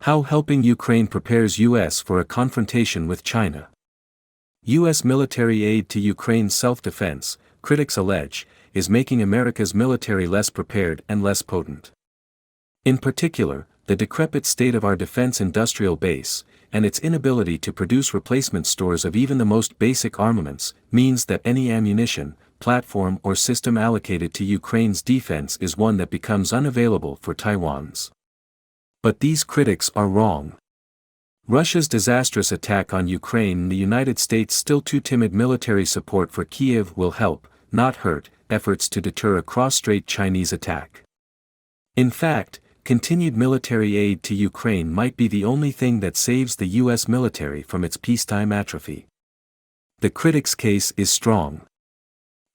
How helping Ukraine prepares U.S. for a confrontation with China. U.S. military aid to Ukraine's self-defense, critics allege, is making America's military less prepared and less potent. In particular, the decrepit state of our defense industrial base, and its inability to produce replacement stores of even the most basic armaments, means that any ammunition, platform or system allocated to Ukraine's defense is one that becomes unavailable for Taiwan's. But these critics are wrong. Russia's disastrous attack on Ukraine and the United States' still-too-timid military support for Kyiv will help, not hurt, efforts to deter a cross-strait Chinese attack. In fact, continued military aid to Ukraine might be the only thing that saves the U.S. military from its peacetime atrophy. The critics' case is strong.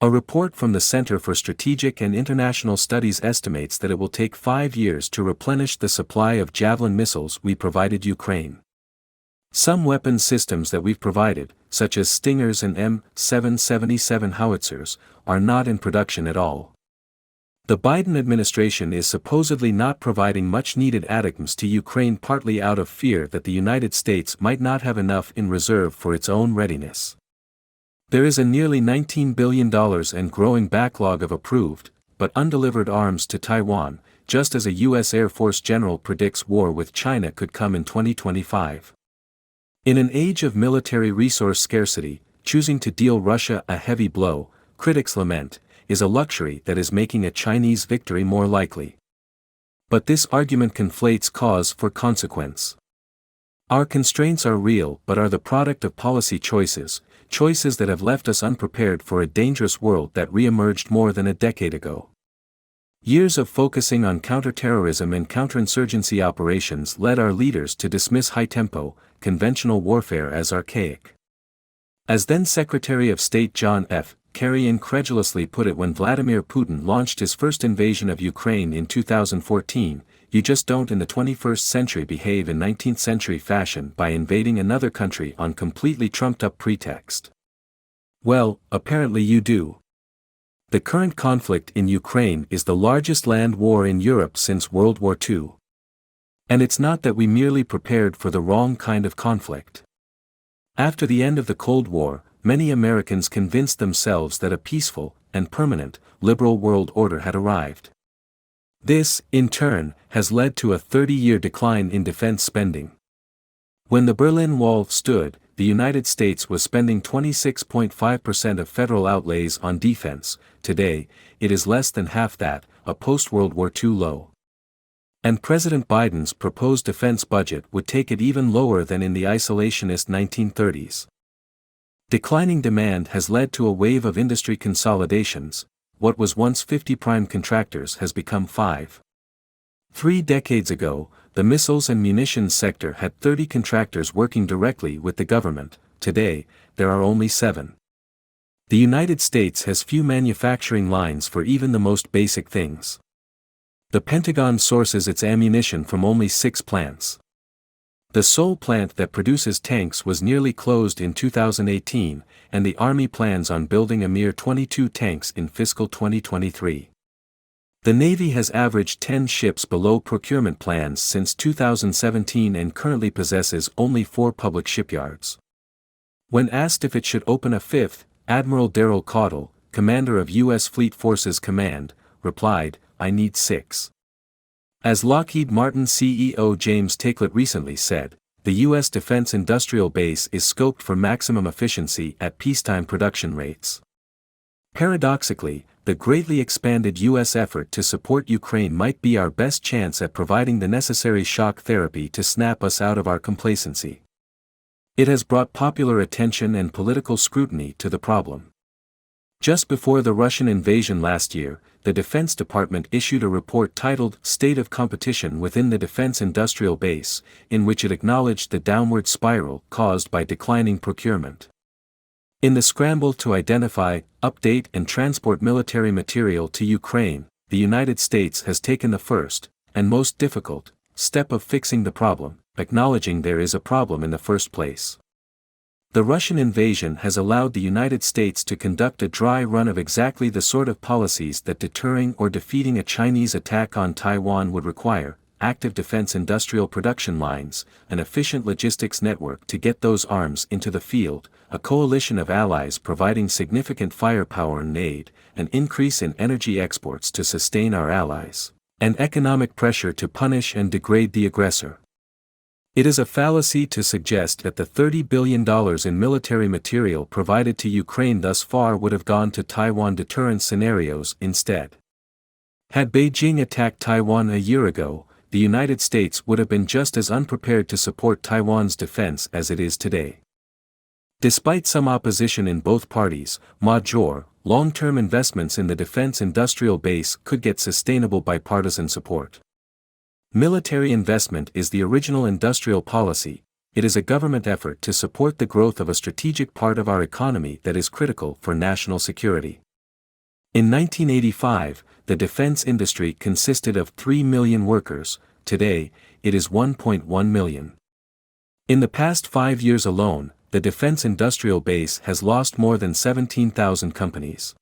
A report from the Center for Strategic and International Studies estimates that it will take 5 years to replenish the supply of Javelin missiles we provided Ukraine. Some weapons systems that we've provided, such as Stingers and M777 howitzers, are not in production at all. The Biden administration is supposedly not providing much-needed ATACMS to Ukraine partly out of fear that the United States might not have enough in reserve for its own readiness. There is a nearly $19 billion and growing backlog of approved, but undelivered arms to Taiwan, just as a U.S. Air Force general predicts war with China could come in 2025. In an age of military resource scarcity, choosing to deal Russia a heavy blow, critics lament, is a luxury that is making a Chinese victory more likely. But this argument conflates cause for consequence. Our constraints are real but are the product of policy choices that have left us unprepared for a dangerous world that re-emerged more than a decade ago. Years of focusing on counterterrorism and counterinsurgency operations led our leaders to dismiss high-tempo, conventional warfare as archaic. As then Secretary of State John F. Kerry incredulously put it when Vladimir Putin launched his first invasion of Ukraine in 2014, you just don't in the 21st century behave in 19th century fashion by invading another country on completely trumped-up pretext. Well, apparently you do. The current conflict in Ukraine is the largest land war in Europe since World War II. And it's not that we merely prepared for the wrong kind of conflict. After the end of the Cold War, many Americans convinced themselves that a peaceful and permanent, liberal world order had arrived. This, in turn, has led to a 30-year decline in defense spending. When the Berlin Wall stood, the United States was spending 26.5% of federal outlays on defense. Today, it is less than half that, a post-World War II low. And President Biden's proposed defense budget would take it even lower than in the isolationist 1930s. Declining demand has led to a wave of industry consolidations. What was once 50 prime contractors has become 5. 3 decades ago, the missiles and munitions sector had 30 contractors working directly with the government. Today, there are only 7. The United States has few manufacturing lines for even the most basic things. The Pentagon sources its ammunition from only 6 plants. The sole plant that produces tanks was nearly closed in 2018, and the Army plans on building a mere 22 tanks in fiscal 2023. The Navy has averaged 10 ships below procurement plans since 2017 and currently possesses only 4 public shipyards. When asked if it should open a 5th, Admiral Darrell Caudle, commander of U.S. Fleet Forces Command, replied, "I need 6. As Lockheed Martin CEO James Taiclet recently said, the U.S. defense industrial base is scoped for maximum efficiency at peacetime production rates. Paradoxically, the greatly expanded U.S. effort to support Ukraine might be our best chance at providing the necessary shock therapy to snap us out of our complacency. It has brought popular attention and political scrutiny to the problem. Just before the Russian invasion last year, the Defense Department issued a report titled State of Competition Within the Defense Industrial Base, in which it acknowledged the downward spiral caused by declining procurement. In the scramble to identify, update and transport military material to Ukraine, the United States has taken the first, and most difficult, step of fixing the problem, acknowledging there is a problem in the first place. The Russian invasion has allowed the United States to conduct a dry run of exactly the sort of policies that deterring or defeating a Chinese attack on Taiwan would require, active defense industrial production lines, an efficient logistics network to get those arms into the field, a coalition of allies providing significant firepower and aid, an increase in energy exports to sustain our allies, and economic pressure to punish and degrade the aggressor. It is a fallacy to suggest that the $30 billion in military material provided to Ukraine thus far would have gone to Taiwan deterrence scenarios instead. Had Beijing attacked Taiwan a year ago, the United States would have been just as unprepared to support Taiwan's defense as it is today. Despite some opposition in both parties, major, long-term investments in the defense industrial base could get sustainable bipartisan support. Military investment is the original industrial policy. It is a government effort to support the growth of a strategic part of our economy that is critical for national security. In 1985, the defense industry consisted of 3 million workers. Today, it is 1.1 million. In the past 5 years alone, the defense industrial base has lost more than 17,000 companies.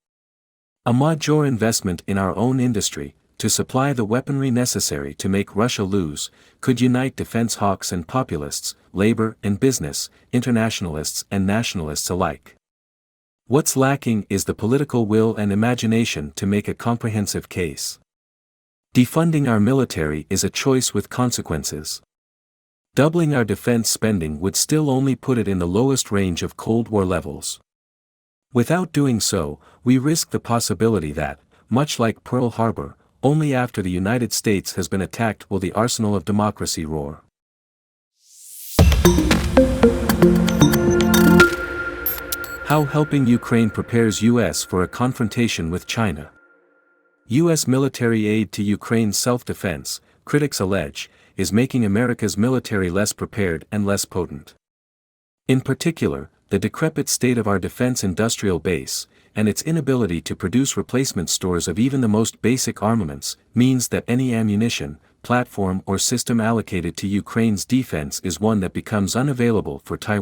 A major investment in our own industry, to supply the weaponry necessary to make Russia lose, could unite defense hawks and populists, labor and business, internationalists and nationalists alike. What's lacking is the political will and imagination to make a comprehensive case. Defunding our military is a choice with consequences. Doubling our defense spending would still only put it in the lowest range of Cold War levels. Without doing so, we risk the possibility that, much like Pearl Harbor, only after the United States has been attacked will the arsenal of democracy roar. How helping Ukraine prepares U.S. for a confrontation with China. U.S. military aid to Ukraine's self-defense, critics allege, is making America's military less prepared and less potent. In particular, the decrepit state of our defense industrial base, and its inability to produce replacement stores of even the most basic armaments, means that any ammunition, platform or system allocated to Ukraine's defense is one that becomes unavailable for Taiwan.